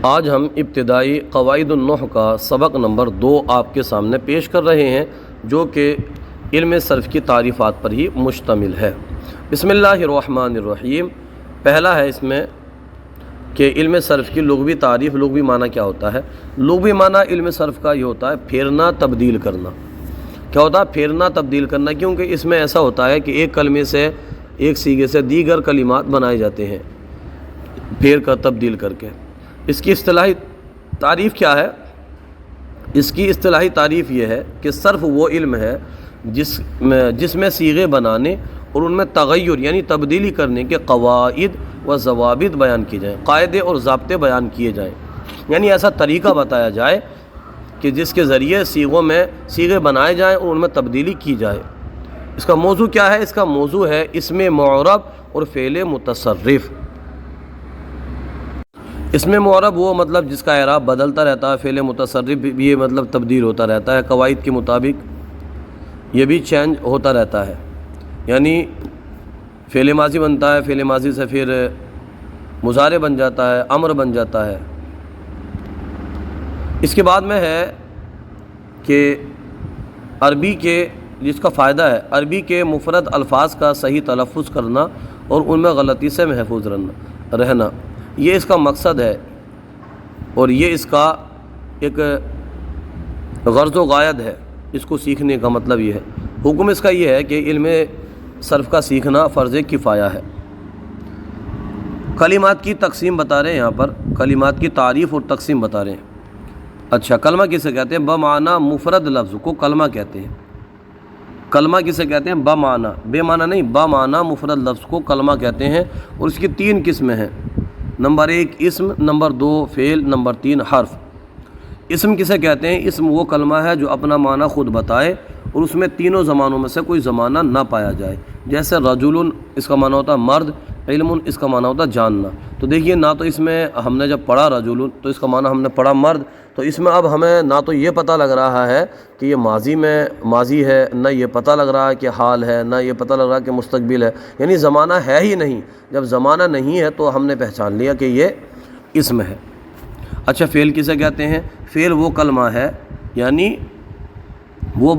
آج ہم ابتدائی قواعد النحو کا سبق نمبر 2 آپ کے سامنے پیش کر رہے ہیں، جو کہ علم صرف کی تعریفات پر ہی مشتمل ہے۔ بسم اللہ الرحمن الرحیم۔ پہلا ہے اس میں کہ علم صرف کی لغوی تعریف، لغوی معنی کیا ہوتا ہے۔ لغوی معنی علم صرف کا یہ ہوتا ہے پھیرنا، تبدیل کرنا۔ کیا ہوتا ہے؟ پھیرنا، تبدیل کرنا، کیونکہ اس میں ایسا ہوتا ہے کہ ایک کلمے سے، ایک صیغے سے دیگر کلمات بنائے جاتے ہیں پھیر کر، تبدیل کر کے۔ اس کی اصطلاحی تعریف کیا ہے؟ اس کی اصطلاحی تعریف یہ ہے کہ صرف وہ علم ہے جس میں صیغے بنانے اور ان میں تغیر یعنی تبدیلی کرنے کے قواعد و ضوابط بیان کی جائیں، قاعدے اور ضابطے بیان کیے جائیں، یعنی ایسا طریقہ بتایا جائے کہ جس کے ذریعے صیغے بنائے جائیں اور ان میں تبدیلی کی جائے۔ اس کا موضوع کیا ہے؟ اس کا موضوع ہے اسم معرب اور فعل متصرف۔ اسم معرب وہ مطلب جس کا اعراب بدلتا رہتا ہے، فعل متصرف بھی یہ مطلب تبدیل ہوتا رہتا ہے قواعد کے مطابق، یہ بھی چینج ہوتا رہتا ہے، یعنی فعل ماضی بنتا ہے، فعل ماضی سے پھر مضارع بن جاتا ہے، امر بن جاتا ہے۔ اس کے بعد میں ہے کہ عربی کے جس کا فائدہ ہے عربی کے مفرد الفاظ کا صحیح تلفظ کرنا اور ان میں غلطی سے محفوظ رہنا، یہ اس کا مقصد ہے، اور یہ اس کا ایک غرض و غایت ہے۔ اس کو سیکھنے کا مطلب یہ ہے، حکم اس کا یہ ہے کہ علم صرف کا سیکھنا فرض کفایہ ہے۔ کلمات کی تقسیم بتا رہے ہیں، یہاں پر کلمات کی تعریف اور تقسیم بتا رہے ہیں۔ اچھا، کلمہ کسے کہتے ہیں؟ بمعنی مفرد لفظ کو کلمہ کہتے ہیں۔ کلمہ کسے کہتے ہیں؟ بمعنی، بے معنی نہیں، بمعنی مفرد لفظ کو کلمہ کہتے ہیں، اور اس کی 3 قسمیں ہیں۔ نمبر 1 اسم، نمبر 2 فعل، نمبر 3 حرف۔ اسم کسے کہتے ہیں؟ اسم وہ کلمہ ہے جو اپنا معنی خود بتائے اور اس میں تینوں زمانوں میں سے کوئی زمانہ نہ پایا جائے، جیسے رجل اس کا معنی ہوتا ہے مرد، علم اس کا معنی ہوتا ہے جاننا۔ تو دیکھیے، نہ تو اس میں ہم نے جب پڑھا رجل تو اس کا معنی ہم نے پڑھا مرد، تو اس میں اب ہمیں نہ تو یہ پتہ لگ رہا ہے کہ یہ ماضی ہے، نہ یہ پتہ لگ رہا ہے کہ حال ہے، نہ یہ پتہ لگ رہا ہے کہ مستقبل ہے، یعنی زمانہ ہے ہی نہیں۔ جب زمانہ نہیں ہے تو ہم نے پہچان لیا کہ یہ اسم ہے۔ اچھا، فعل کسے کہتے ہیں؟ فعل وہ کلمہ ہے، یعنی وہ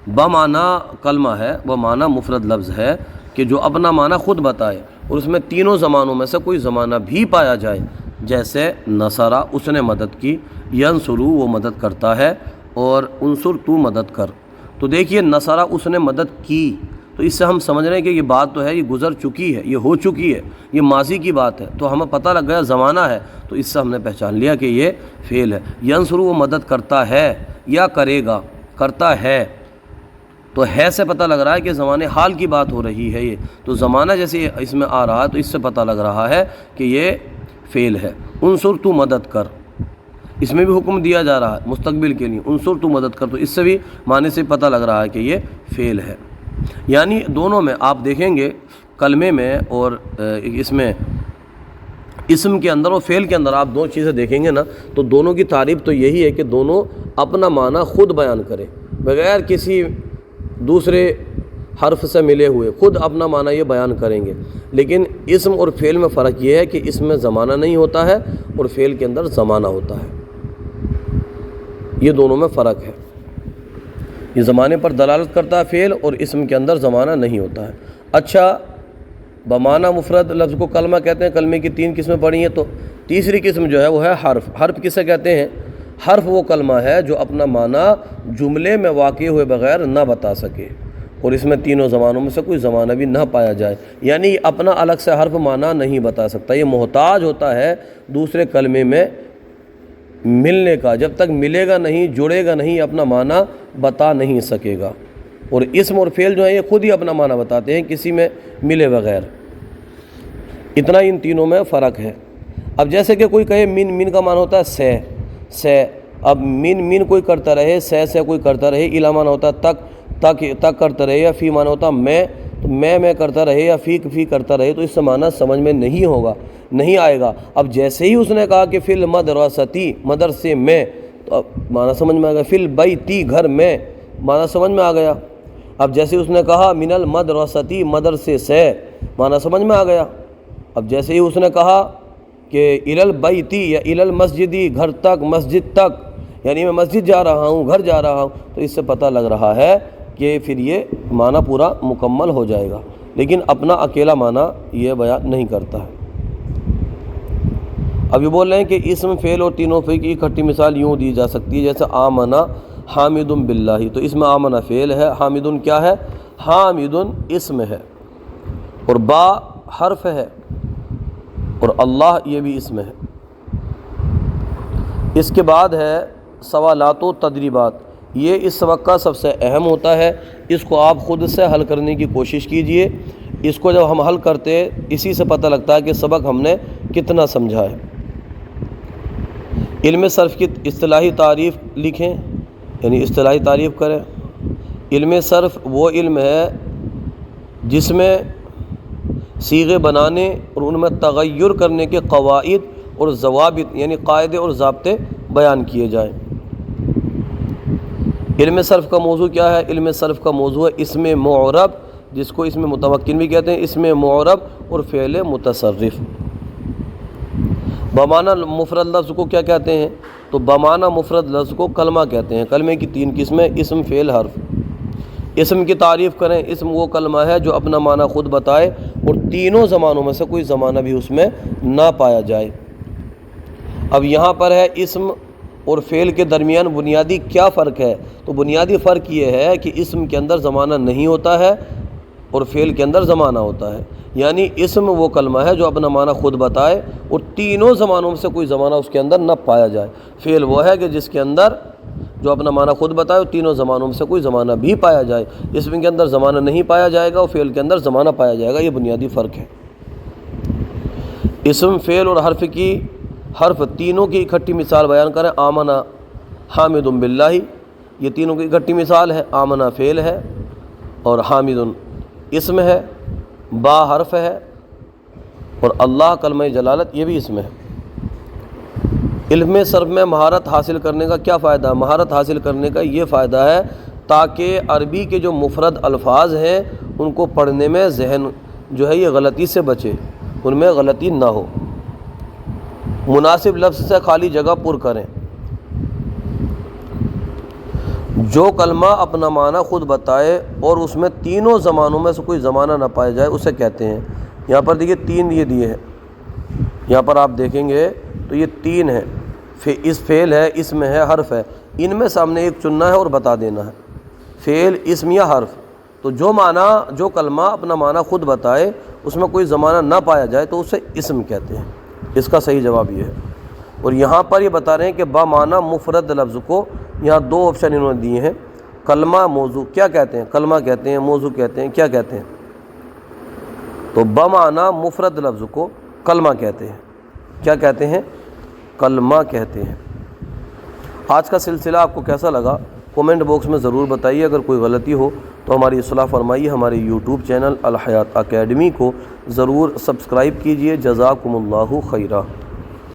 بمعنی کلمہ ہے، وہ معنی مفرد لفظ ہے کہ جو اپنا معنی خود بتائے اور اس میں تینوں زمانوں میں سے کوئی زمانہ بھی پایا جائے، جیسے نصرہ اس نے مدد کی، ینصرو وہ مدد کرتا ہے، اور انصر تو مدد کر۔ تو دیکھیے، نصرہ اس نے مدد کی، تو اس سے ہم سمجھ رہے ہیں کہ یہ بات تو ہے، یہ گزر چکی ہے، یہ ہو چکی ہے، یہ ماضی کی بات ہے، تو ہمیں پتہ لگ گیا زمانہ ہے، تو اس سے ہم نے پہچان لیا کہ یہ فعل ہے۔ ینصرو وہ مدد کرتا ہے یا کرے گا، کرتا ہے، تو ہے سے پتہ لگ رہا ہے کہ زمانے حال کی بات ہو رہی ہے، یہ تو زمانہ جیسے اس میں آ رہا ہے تو اس سے پتہ لگ رہا ہے کہ یہ فعل ہے۔ انصر تو مدد کر، اس میں بھی حکم دیا جا رہا ہے مستقبل کے لیے، انصر تو مدد کر، تو اس سے بھی معنی سے پتہ لگ رہا ہے کہ یہ فعل ہے۔ یعنی دونوں میں آپ دیکھیں گے، کلمے میں اور اس میں اسم کے اندر اور فعل کے اندر آپ 2 چیزیں دیکھیں گے نا، تو دونوں کی تعریف تو یہی ہے کہ دونوں اپنا معنی خود بیان کریں، بغیر کسی دوسرے حرف سے ملے ہوئے، خود اپنا معنی یہ بیان کریں گے۔ لیکن اسم اور فعل میں فرق یہ ہے کہ اسم میں زمانہ نہیں ہوتا ہے اور فعل کے اندر زمانہ ہوتا ہے، یہ دونوں میں فرق ہے۔ یہ زمانے پر دلالت کرتا ہے فعل، اور اسم کے اندر زمانہ نہیں ہوتا ہے۔ اچھا، بمعنی مفرد لفظ کو کلمہ کہتے ہیں، کلمے کی 3 قسمیں پڑھی ہیں، تو تیسری قسم جو ہے وہ ہے حرف۔ حرف کسے کہتے ہیں؟ حرف وہ کلمہ ہے جو اپنا معنی جملے میں واقع ہوئے بغیر نہ بتا سکے، اور اس میں تینوں زمانوں میں سے کوئی زمانہ بھی نہ پایا جائے، یعنی اپنا الگ سے حرف معنی نہیں بتا سکتا، یہ محتاج ہوتا ہے دوسرے کلمے میں ملنے کا، جب تک ملے گا نہیں، جڑے گا نہیں، اپنا معنی بتا نہیں سکے گا۔ اور اسم اور فعل جو ہیں یہ خود ہی اپنا معنی بتاتے ہیں کسی میں ملے بغیر، اتنا ان تینوں میں فرق ہے۔ اب جیسے کہ کوئی کہے من کا معنی ہوتا ہے سے، اب من کوئی کرتا رہے، سے کوئی کرتا رہے، الا معنی ہوتا ہے تک کرتا رہے، یا فی معنی ہوتا ہے میں، تو میں کرتا رہے، یا فی کرتا رہے، تو اس سے معنی سمجھ میں نہیں آئے گا۔ اب جیسے ہی اس نے کہا کہ فی المدرستی، مدرسے میں، تو اب معنی سمجھ میں آ گیا۔ فی البیتی گھر میں، معنی سمجھ میں آ گیا۔ اب جیسے اس نے کہا من المدرستی، مدرسے سے، معنی سمجھ میں آ گیا۔ اب جیسے ہی اس نے کہا کہ الل بیتی یا الل مسجدی، گھر تک، مسجد تک، یعنی میں مسجد جا رہا ہوں، گھر جا رہا ہوں، تو اس سے پتہ لگ رہا ہے کہ پھر یہ معنی پورا مکمل ہو جائے گا، لیکن اپنا اکیلا معنی یہ بیان نہیں کرتا ہے۔ اب یہ بول رہے ہیں کہ اسم، فعل اور تینوں فعل کی اکٹھی مثال یوں دی جا سکتی ہے جیسے آمنا حامد باللہ، تو اس میں آمنا فعل ہے، حامد کیا ہے؟ حامد اسم ہے، اور با حرف ہے، اور اللہ یہ بھی اسم ہے۔ اس کے بعد ہے سوالات و تدریبات، یہ اس سبق کا سب سے اہم ہوتا ہے، اس کو آپ خود سے حل کرنے کی کوشش کیجئے۔ اس کو جب ہم حل کرتے اسی سے پتہ لگتا ہے کہ سبق ہم نے کتنا سمجھا ہے۔ علم صرف کی اصطلاحی تعریف لکھیں، یعنی اصطلاحی تعریف کریں۔ علم صرف وہ علم ہے جس میں صیغے بنانے اور ان میں تغیر کرنے کے قواعد اور ضوابط، یعنی قاعدے اور ضابطے بیان کیے جائیں۔ علم صرف کا موضوع کیا ہے؟ علم صرف کا موضوع ہے اسم معرب، جس کو اسم متمکن بھی کہتے ہیں، اسم معرب اور فعل متصرف۔ بمعنی مفرد لفظ کو کیا کہتے ہیں؟ تو بمعنی مفرد لفظ کو کلمہ کہتے ہیں۔ کلمے کی 3 قسمیں، اسم، فعل، حرف۔ اسم کی تعریف کریں، اسم وہ کلمہ ہے جو اپنا معنی خود بتائے اور تینوں زمانوں میں سے کوئی زمانہ بھی اس میں نہ پایا جائے۔ اب یہاں پر ہے اسم اور فعل کے درمیان بنیادی کیا فرق ہے؟ تو بنیادی فرق یہ ہے کہ اسم کے اندر زمانہ نہیں ہوتا ہے اور فعل کے اندر زمانہ ہوتا ہے۔ یعنی اسم وہ کلمہ ہے جو اپنا معنی خود بتائے اور تینوں زمانوں میں سے کوئی زمانہ اس کے اندر نہ پایا جائے۔ فعل وہ ہے کہ جس کے اندر جو اپنا معنی خود بتائے اور تینوں زمانوں میں سے کوئی زمانہ بھی پایا جائے۔ اسم کے اندر زمانہ نہیں پایا جائے گا اور فعل کے اندر زمانہ پایا جائے گا، یہ بنیادی فرق ہے۔ اسم، فعل اور حرف تینوں کی اکٹھی مثال بیان کریں۔ آمنا حامد باللہ، یہ تینوں کی اکٹھی مثال ہے۔ آمنا فعل ہے اور حامد اسم ہے، با حرف ہے، اور اللہ کلمہ جلالت یہ بھی اسم ہے۔ علم صرف میں مہارت حاصل کرنے کا کیا فائدہ ہے؟ مہارت حاصل کرنے کا یہ فائدہ ہے تاکہ عربی کے جو مفرد الفاظ ہیں ان کو پڑھنے میں ذہن جو ہے یہ غلطی سے بچے، ان میں غلطی نہ ہو۔ مناسب لفظ سے خالی جگہ پر کریں۔ جو کلمہ اپنا معنی خود بتائے اور اس میں تینوں زمانوں میں سے کوئی زمانہ نہ پایا جائے اسے کہتے ہیں۔ یہاں پر دیکھیے 3 یہ دیے ہیں، یہاں پر آپ دیکھیں گے تو یہ 3 ہیں، اس فعل ہے، اسم ہے، حرف ہے، ان میں سامنے ایک چننا ہے اور بتا دینا ہے، فعل، اسم یا حرف۔ تو جو کلمہ اپنا معنی خود بتائے اس میں کوئی زمانہ نہ پایا جائے تو اسے اسم کہتے ہیں۔ اس کا صحیح جواب یہ ہے۔ اور یہاں پر یہ بتا رہے ہیں کہ بمعنی مفرد لفظ کو یہاں 2 آپشن انہوں نے دیے ہیں، کلمہ، موضوع۔ کیا کہتے ہیں؟ کلمہ کہتے ہیں، موضوع کہتے ہیں، کیا کہتے ہیں؟ تو بمعنی مفرد لفظ کو کلمہ کہتے ہیں۔ کیا کہتے ہیں؟ کلمہ کہتے ہیں۔ آج کا سلسلہ آپ کو کیسا لگا؟ کومنٹ باکس میں ضرور بتائیے۔ اگر کوئی غلطی ہو تو ہماری اصلاح فرمائیے۔ ہمارے یوٹیوب چینل الحیات اکیڈمی کو ضرور سبسکرائب کیجیے۔ جزاکم اللہ خیرہ۔